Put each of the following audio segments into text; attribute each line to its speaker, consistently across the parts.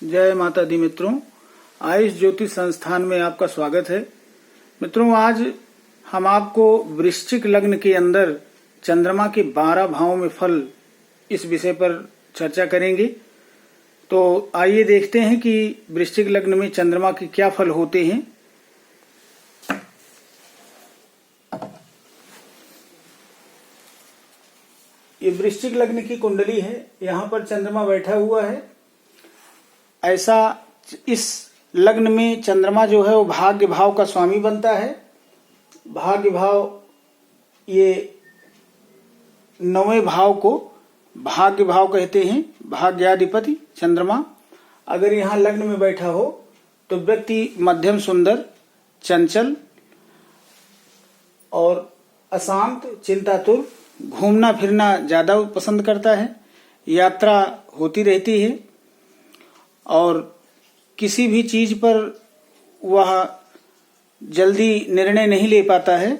Speaker 1: जय माता दी मित्रों, आयुष ज्योतिष संस्थान में आपका स्वागत है। मित्रों, आज हम आपको वृश्चिक लग्न के अंदर चंद्रमा के 12 भावों में फल इस विषय पर चर्चा करेंगे। तो आइए देखते हैं कि वृश्चिक लग्न में चंद्रमा के क्या फल होते हैं। ये वृश्चिक लग्न की कुंडली है, यहाँ पर चंद्रमा बैठा हुआ है। ऐसा इस लग्न में चंद्रमा जो है वो भाग्य भाव का स्वामी बनता है। भाग्य भाव, ये 9वें भाव को भाग्य भाव कहते हैं। भाग्याधिपति चंद्रमा अगर यहाँ लग्न में बैठा हो तो व्यक्ति मध्यम सुंदर, चंचल और अशांत, चिंतातुर, घूमना फिरना ज्यादा पसंद करता है। यात्रा होती रहती है और किसी भी चीज पर वह जल्दी निर्णय नहीं ले पाता है।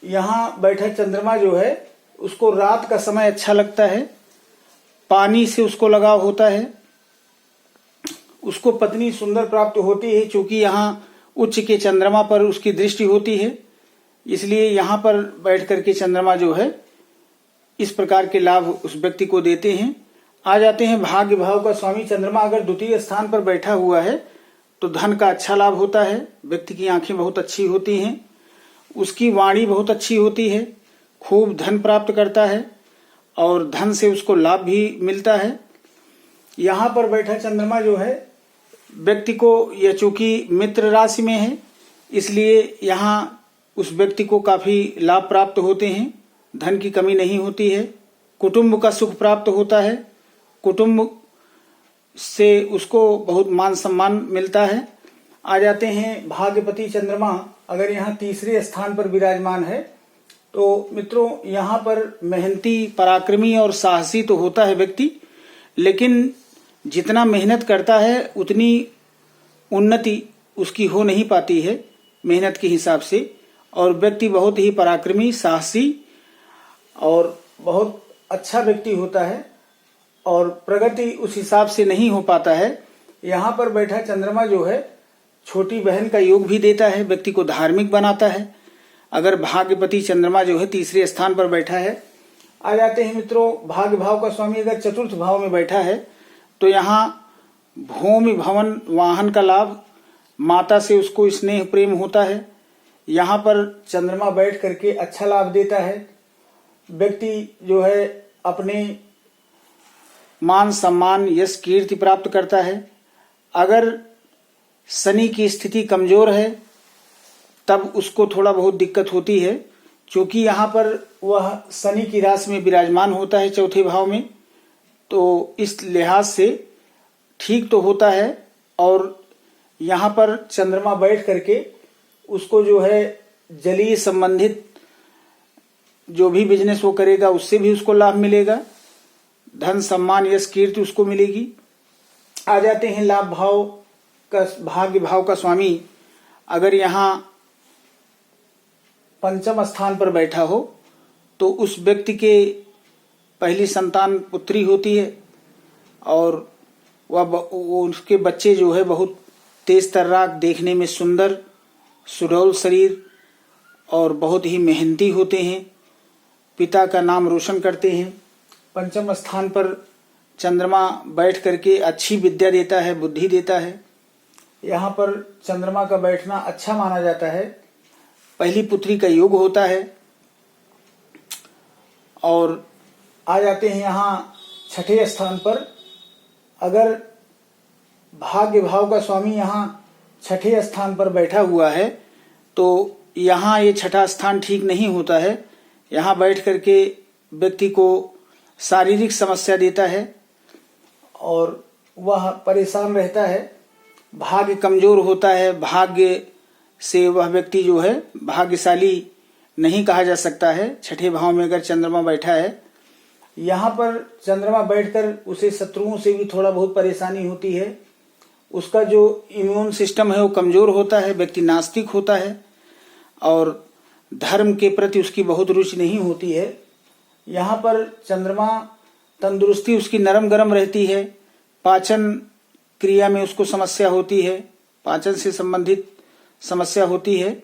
Speaker 1: यहाँ बैठा चंद्रमा जो है उसको रात का समय अच्छा लगता है। पानी से उसको लगाव होता है। उसको पत्नी सुंदर प्राप्त होती है, क्योंकि यहाँ उच्च के चंद्रमा पर उसकी दृष्टि होती है। इसलिए यहाँ पर बैठ करके चंद्रमा जो है इस प्रकार के लाभ उस व्यक्ति को देते हैं। आ जाते हैं भाग्य भाव का स्वामी चंद्रमा अगर द्वितीय स्थान पर बैठा हुआ है तो धन का अच्छा लाभ होता है। व्यक्ति की आंखें बहुत अच्छी होती हैं, उसकी वाणी बहुत अच्छी होती है, खूब धन प्राप्त करता है और धन से उसको लाभ भी मिलता है। यहाँ पर बैठा चंद्रमा जो है व्यक्ति को, यह चूंकि मित्र राशि में है इसलिए यहाँ उस व्यक्ति को काफी लाभ प्राप्त होते हैं। धन की कमी नहीं होती है। कुटुंब का सुख प्राप्त होता है। कुटुंब से उसको बहुत मान सम्मान मिलता है। आ जाते हैं भाग्यपति चंद्रमा अगर यहाँ तीसरे स्थान पर विराजमान है तो मित्रों यहाँ पर मेहनती, पराक्रमी और साहसी तो होता है व्यक्ति, लेकिन जितना मेहनत करता है उतनी उन्नति उसकी हो नहीं पाती है मेहनत के हिसाब से। और व्यक्ति बहुत ही पराक्रमी, साहसी और बहुत अच्छा व्यक्ति होता है और प्रगति उस हिसाब से नहीं हो पाता है। यहाँ पर बैठा चंद्रमा जो है छोटी बहन का योग भी देता है, व्यक्ति को धार्मिक बनाता है अगर भाग्यपति चंद्रमा जो है तीसरे स्थान पर बैठा है। आ जाते हैं मित्रों भाग्य भाव का स्वामी अगर चतुर्थ भाव में बैठा है तो यहाँ भूमि, भवन, वाहन का लाभ, माता से उसको स्नेह प्रेम होता है। यहाँ पर चंद्रमा बैठ करके अच्छा लाभ देता है। व्यक्ति जो है अपने मान सम्मान, यश, कीर्ति प्राप्त करता है। अगर शनि की स्थिति कमजोर है तब उसको थोड़ा बहुत दिक्कत होती है, क्योंकि यहाँ पर वह शनि की राशि में विराजमान होता है चौथे भाव में, तो इस लिहाज से ठीक तो होता है। और यहाँ पर चंद्रमा बैठ करके उसको जो है जलीय संबंधित जो भी बिजनेस वो करेगा उससे भी उसको लाभ मिलेगा। धन, सम्मान, यश, कीर्ति उसको मिलेगी। आ जाते हैं लाभ भाव का, भाग्य भाव का स्वामी अगर यहाँ पंचम स्थान पर बैठा हो तो उस व्यक्ति के पहली संतान पुत्री होती है और वह उसके बच्चे जो है बहुत तेज तर्राक, देखने में सुंदर, सुडौल शरीर और बहुत ही मेहनती होते हैं। पिता का नाम रोशन करते हैं। पंचम स्थान पर चंद्रमा बैठ करके अच्छी विद्या देता है, बुद्धि देता है। यहाँ पर चंद्रमा का बैठना अच्छा माना जाता है। पहली पुत्री का योग होता है। और आ जाते हैं यहाँ छठे स्थान पर अगर भाग्य भाव का स्वामी यहाँ छठे स्थान पर बैठा हुआ है तो यहाँ ये छठा स्थान ठीक नहीं होता है। यहाँ बैठ करके व्यक्ति को शारीरिक समस्या देता है और वह परेशान रहता है। भाग्य कमजोर होता है। भाग्य से वह व्यक्ति जो है भाग्यशाली नहीं कहा जा सकता है। छठे भाव में अगर चंद्रमा बैठा है, यहाँ पर चंद्रमा बैठकर उसे शत्रुओं से भी थोड़ा बहुत परेशानी होती है। उसका जो इम्यून सिस्टम है वो कमजोर होता है। व्यक्ति नास्तिक होता है और धर्म के प्रति उसकी बहुत रुचि नहीं होती है। यहाँ पर चंद्रमा तंदुरुस्ती उसकी नरम गरम रहती है। पाचन क्रिया में उसको समस्या होती है, पाचन से संबंधित समस्या होती है।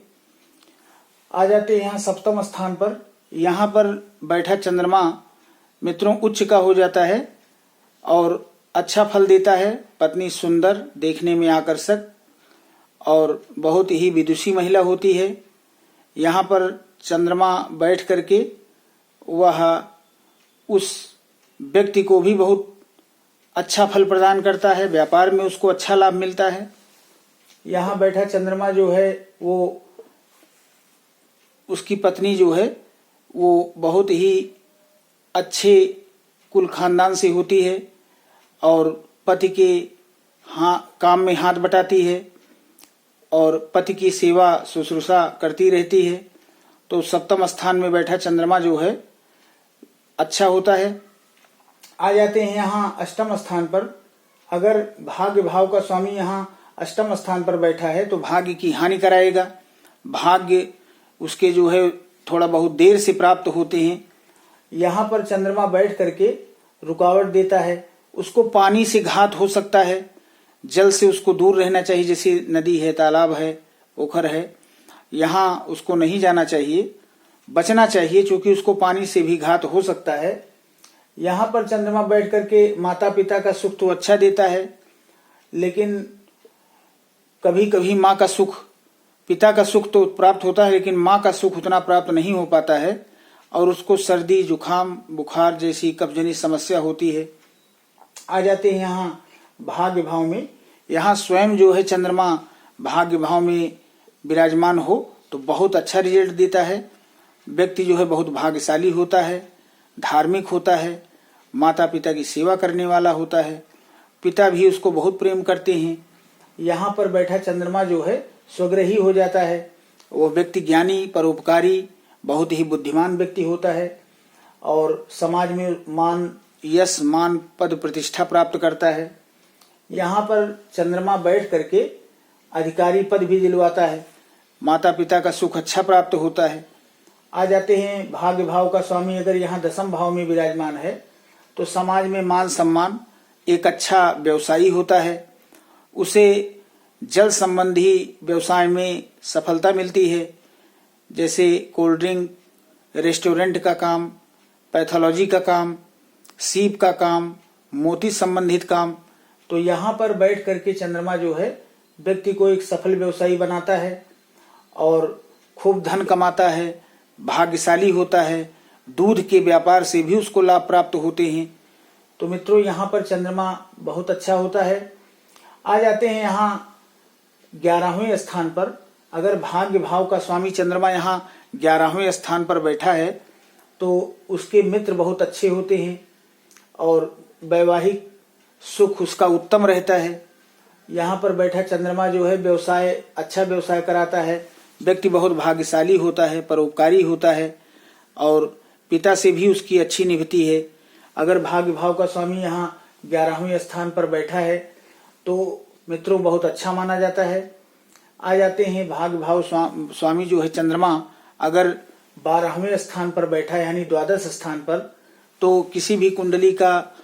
Speaker 1: आ जाते हैं यहाँ सप्तम स्थान पर। यहाँ पर बैठा चंद्रमा मित्रों उच्च का हो जाता है और अच्छा फल देता है। पत्नी सुंदर, देखने में आकर्षक और बहुत ही विदुषी महिला होती है। यहाँ पर चंद्रमा बैठ करके वह उस व्यक्ति को भी बहुत अच्छा फल प्रदान करता है, व्यापार में उसको अच्छा लाभ मिलता है। यहाँ बैठा चंद्रमा जो है वो उसकी पत्नी जो है वो बहुत ही अच्छे कुल खानदान से होती है और पति के काम में हाथ बटाती है और पति की सेवा शुश्रूषा करती रहती है। तो सप्तम स्थान में बैठा चंद्रमा जो है अच्छा होता है। आ जाते हैं यहाँ अष्टम स्थान पर। अगर भाग्य भाव का स्वामी यहाँ अष्टम स्थान पर बैठा है तो भाग्य की हानि कराएगा। भाग्य उसके जो है थोड़ा बहुत देर से प्राप्त होते हैं। यहाँ पर चंद्रमा बैठ करके रुकावट देता है। उसको पानी से घात हो सकता है, जल से उसको दूर रहना चाहिए। जैसे नदी है, तालाब है, पोखर है, यहाँ उसको नहीं जाना चाहिए, बचना चाहिए, क्योंकि उसको पानी से भी घात हो सकता है। यहाँ पर चंद्रमा बैठ करके माता पिता का सुख तो अच्छा देता है, लेकिन कभी कभी माँ का सुख, पिता का सुख तो प्राप्त होता है, लेकिन माँ का सुख उतना प्राप्त नहीं हो पाता है और उसको सर्दी, जुखाम, बुखार जैसी कफजनी समस्या होती है। आ जाते हैं यहाँ भाग्य भाव में। यहाँ स्वयं जो है चंद्रमा भाग्य भाव में विराजमान हो तो बहुत अच्छा रिजल्ट देता है। व्यक्ति जो है बहुत भाग्यशाली होता है, धार्मिक होता है, माता पिता की सेवा करने वाला होता है, पिता भी उसको बहुत प्रेम करते हैं। यहाँ पर बैठा चंद्रमा जो है स्वग्रही हो जाता है। वो व्यक्ति ज्ञानी, परोपकारी, बहुत ही बुद्धिमान व्यक्ति होता है और समाज में यश, मान, पद, प्रतिष्ठा प्राप्त करता है। यहाँ पर चंद्रमा बैठ करके अधिकारी पद भी दिलवाता है। माता पिता का सुख अच्छा प्राप्त होता है। आ जाते हैं भाग्य भाव का स्वामी अगर यहाँ दशम भाव में विराजमान है तो समाज में मान सम्मान, एक अच्छा व्यवसायी होता है। उसे जल संबंधी व्यवसाय में सफलता मिलती है, जैसे कोल्ड ड्रिंक, रेस्टोरेंट का काम, पैथोलॉजी का काम, सीप का काम, मोती संबंधित काम। तो यहाँ पर बैठ करके चंद्रमा जो है व्यक्ति को एक सफल व्यवसायी बनाता है और खूब धन कमाता है, भाग्यशाली होता है। दूध के व्यापार से भी उसको लाभ प्राप्त होते हैं। तो मित्रों यहाँ पर चंद्रमा बहुत अच्छा होता है। आ जाते हैं यहाँ 11वें स्थान पर। अगर भाग्य भाव का स्वामी चंद्रमा यहाँ 11वें स्थान पर बैठा है तो उसके मित्र बहुत अच्छे होते हैं और वैवाहिक सुख उसका उत्तम रहता है। यहाँ पर बैठा चंद्रमा जो है अच्छा व्यवसाय कराता है। व्यक्ति बहुत भाग्यशाली होता है, परोपकारी होता है और पिता से भी उसकी अच्छी निभती है। अगर भाग्य भाव का स्वामी यहाँ 11वें स्थान पर बैठा है तो मित्रों बहुत अच्छा माना जाता है। आ जाते हैं भाग्य भाव स्वामी जो है चंद्रमा अगर 12वें स्थान पर बैठा है यानी द्वादश स्थान पर, तो किसी भी कुंडली का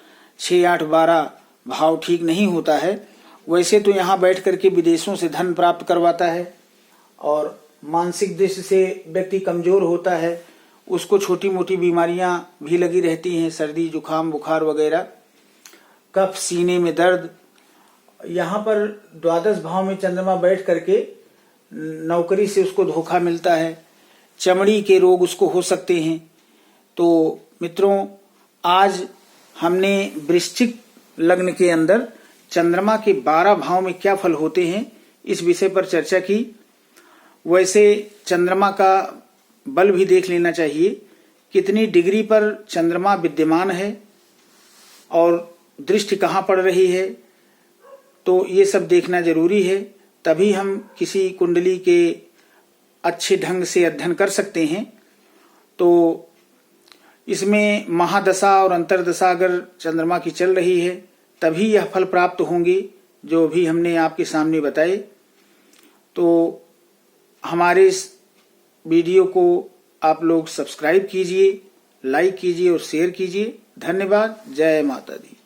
Speaker 1: 6, 8, 12 भाव ठीक नहीं होता है। वैसे तो यहाँ बैठ करके विदेशों से धन प्राप्त करवाता है और मानसिक दृष्टि से व्यक्ति कमजोर होता है, उसको छोटी मोटी बीमारियां भी लगी रहती हैं, सर्दी, जुखाम, बुखार वगैरह, कफ, सीने में दर्द। यहाँ पर द्वादश भाव में चंद्रमा बैठ करके नौकरी से उसको धोखा मिलता है, चमड़ी के रोग उसको हो सकते हैं। तो मित्रों आज हमने वृश्चिक लग्न के अंदर चंद्रमा के 12 भाव में क्या फल होते हैं इस विषय पर चर्चा की। वैसे चंद्रमा का बल भी देख लेना चाहिए, कितनी डिग्री पर चंद्रमा विद्यमान है और दृष्टि कहाँ पड़ रही है, तो ये सब देखना जरूरी है। तभी हम किसी कुंडली के अच्छे ढंग से अध्ययन कर सकते हैं। तो इसमें महादशा और अंतरदशा अगर चंद्रमा की चल रही है तभी यह फल प्राप्त होंगे जो भी हमने आपके सामने बताए। तो हमारे इस वीडियो को आप लोग सब्सक्राइब कीजिए, लाइक कीजिए और शेयर कीजिए। धन्यवाद। जय माता दी।